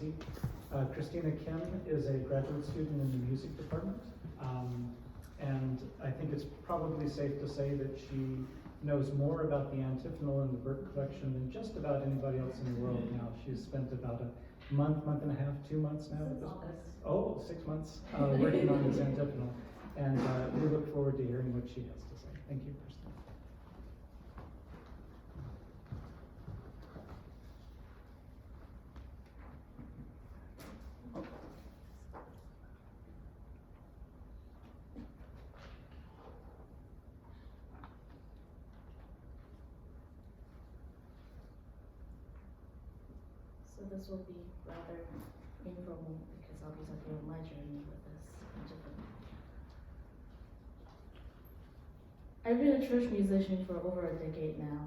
seat. Christina Kim is a graduate student in the music department. And I think it's probably safe to say that she knows more about the Antiphonal and the Burke collection than just about anybody else in the world now. She's spent about a month and a half, 2 months now at this point. Oh, 6 months working on this Antiphonal. And we look forward to hearing what she has to say. Thank you, Christina. So this will be rather informal because I'll be talking about my journey with this Antiphonal. I've been a church musician for over a decade now.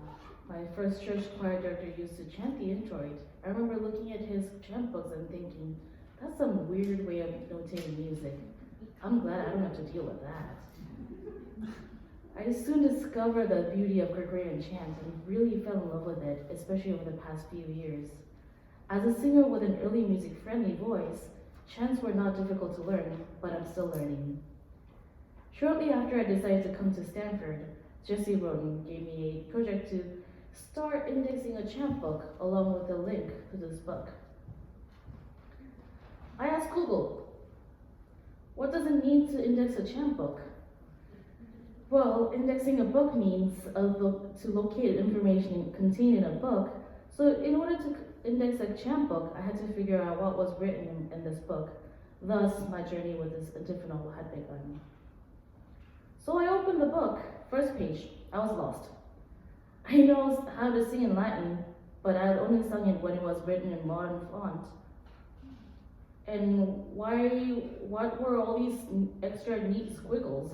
My first church choir director used to chant the introit. I remember looking at his chant books and thinking, that's some weird way of notating music. I'm glad I don't have to deal with that. I soon discovered the beauty of Gregorian chant and really fell in love with it, especially over the past few years. As a singer with an early music-friendly voice, chants were not difficult to learn, but I'm still learning. Shortly after I decided to come to Stanford, Jesse Roden gave me a project to start indexing a chant book along with a link to this book. I asked Google, what does it mean to index a chant book? Well, indexing a book means to locate information contained in a book. So in order to index a chant book, I had to figure out what was written in this book. Thus, my journey with this Antiphonal had begun. So I opened the book, first page. I was lost. I know how to sing in Latin, but I had only sung it when it was written in modern font. And what were all these extra neat squiggles?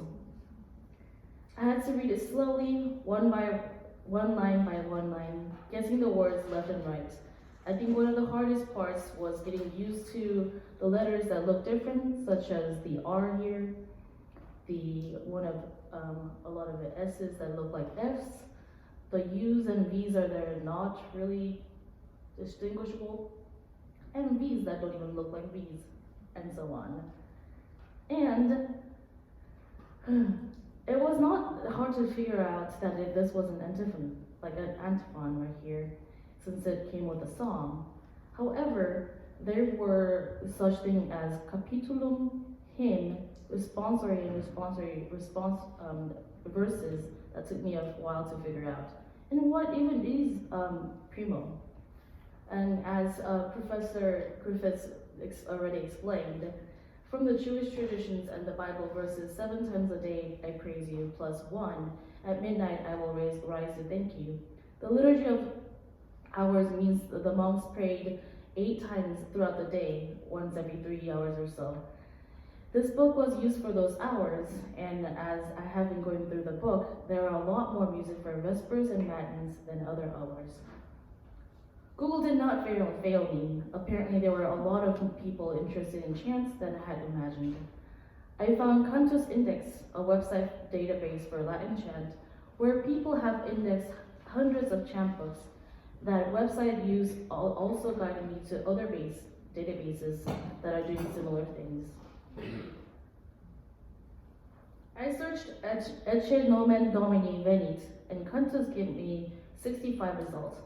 I had to read it slowly, one line by one line, guessing the words left and right. I think one of the hardest parts was getting used to the letters that look different, such as the R here, a lot of the S's that look like F's. The U's and V's are not really distinguishable, and V's that don't even look like V's, and so on. And it was not hard to figure out that this was an antiphon, like an antiphon right here, since it came with a song. However, there were such things as capitulum, hymn, responsory, and response verses that took me a while to figure out. And what even is primo? And as Professor Griffiths already explained, from the Jewish traditions and the Bible verses, 7 times a day I praise you, plus 1, at midnight I will rise to thank you. The liturgy of hours means that the monks prayed 8 times throughout the day, once every 3 hours or so. This book was used for those hours, and as I have been going through the book, there are a lot more music for vespers and matins than other hours. Google did not fail me. Apparently there were a lot of people interested in chants than I had imagined. I found Cantus Index, a website database for Latin chant, where people have indexed hundreds of chant books. That website use also guided me to other databases that are doing similar things. I searched Ecce Nomen Domini Venit, and Cantus gave me 65 results.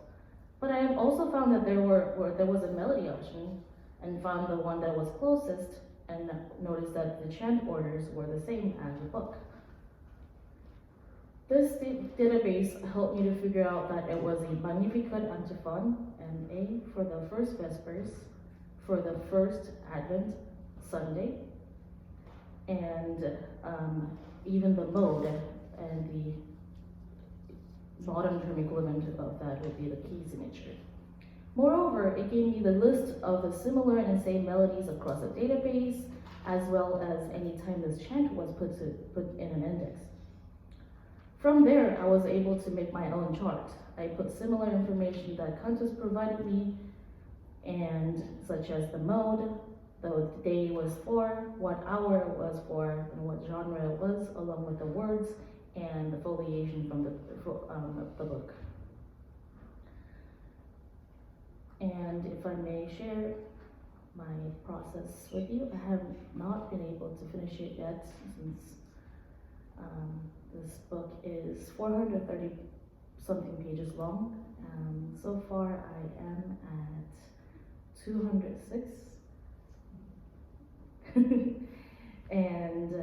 But I have also found that there was a melody option, and found the one that was closest, and noticed that the chant orders were the same as the book. This database helped me to figure out that it was a Magnificat antiphon, MA, for the first Vespers, for the first Advent Sunday, and even the mode, and the modern term equivalent of that would be the key signature. Moreover, it gave me the list of the similar and same melodies across the database, as well as any time this chant was put in an index. From there, I was able to make my own chart. I put similar information that Cantus provided me, and such as the mode, the day was for, what hour it was for, and what genre it was, along with the words and the foliation from the book. And if I may share, my process with you. I have not been able to finish it yet since this book is 430 something pages long. So far I am at 206. And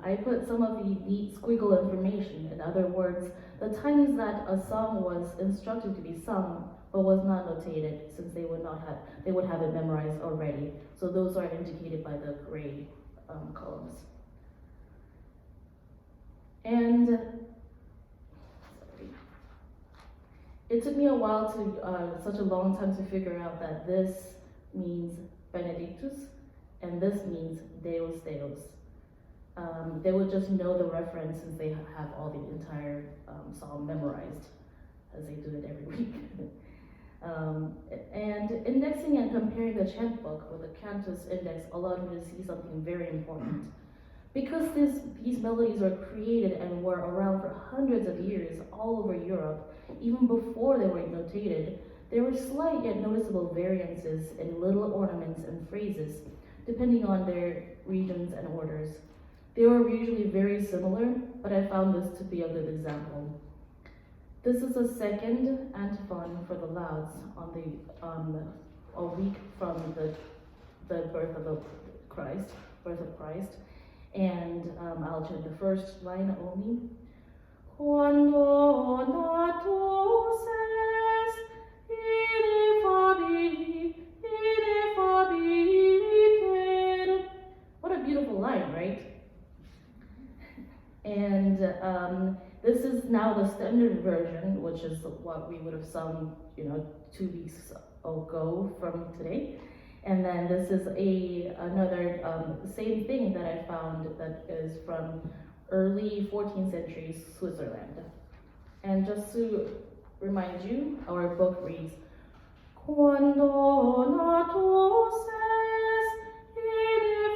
I put some of the neat squiggle information. In other words, the times that a song was instructed to be sung but was not notated, since they would have it memorized already. So those are indicated by the gray columns. And it took me a while such a long time to figure out that this means Benedictus and this means Deus Deus. They would just know the reference since they have all the entire psalm memorized, as they do it every week. And indexing and comparing the chant book with the Cantus Index allowed me to see something very important. Because these melodies were created and were around for hundreds of years all over Europe, even before they were notated, there were slight yet noticeable variances in little ornaments and phrases, depending on their regions and orders. They were usually very similar, but I found this to be a good example. This is the second antiphon for the louds on a week from the birth of Christ, and I'll chant the first line only. Quando natus est ineffabiliter. What a beautiful line, right? And this is now the standard version, which is what we would have sung, 2 weeks ago from today. And then this is another same thing that I found that is from early 14th century Switzerland. And just to remind you, our book reads, Quando natus est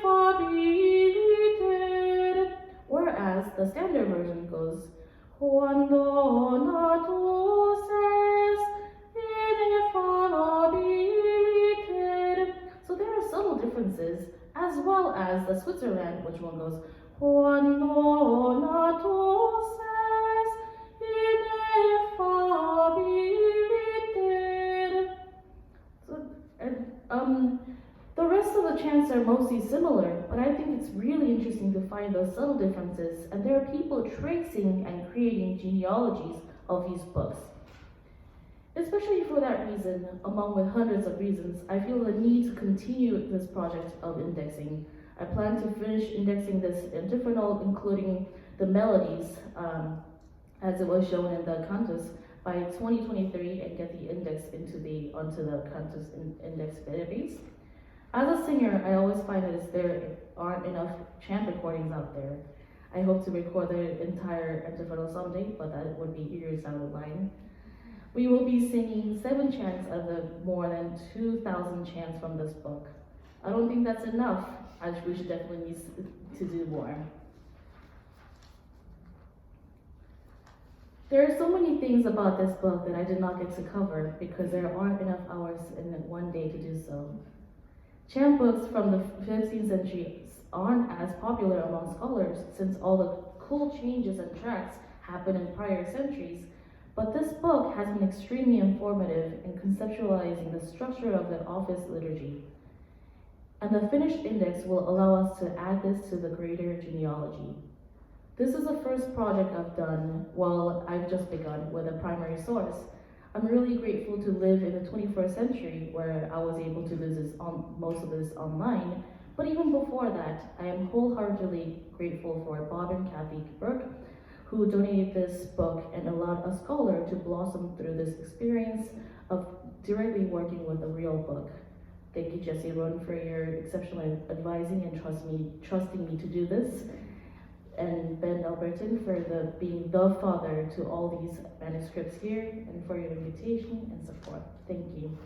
ineffabiliter, whereas the standard version goes, Quando natus est ineffabiliter. So there are subtle differences, as well as the Switzerland, which one goes, Quando natus est ineffabiliter. So, the rest of the chants are mostly similar, but I think it's really interesting to find those subtle differences, and there are people tracing and creating genealogies of these books. Especially for that reason, along with hundreds of reasons, I feel the need to continue this project of indexing. I plan to finish indexing this antiphonal, including the melodies, as it was shown in the cantus, by 2023, and get the index onto the cantus index database. As a singer, I always find that there aren't enough chant recordings out there. I hope to record the entire antiphonal someday, but that would be years down the line. We will be singing 7 chants of the more than 2,000 chants from this book. I don't think that's enough. We should definitely need to do more. There are so many things about this book that I did not get to cover because there aren't enough hours in one day to do so. Chant books from the 15th century aren't as popular among scholars since all the cool changes and tracks happened in prior centuries, but this book has been extremely informative in conceptualizing the structure of the office liturgy. And the finished index will allow us to add this to the greater genealogy. This is the first project I've done while I've just begun with a primary source. I'm really grateful to live in the 21st century where I was able to do most of this online, but even before that, I am wholeheartedly grateful for Bob and Kathy Burke, who donated this book and allowed a scholar to blossom through this experience of directly working with a real book. Thank you, Jesse Rohn, for your exceptional advising and trusting me to do this. And Ben Albertin for being the father to all these manuscripts here, and for your invitation and support. Thank you.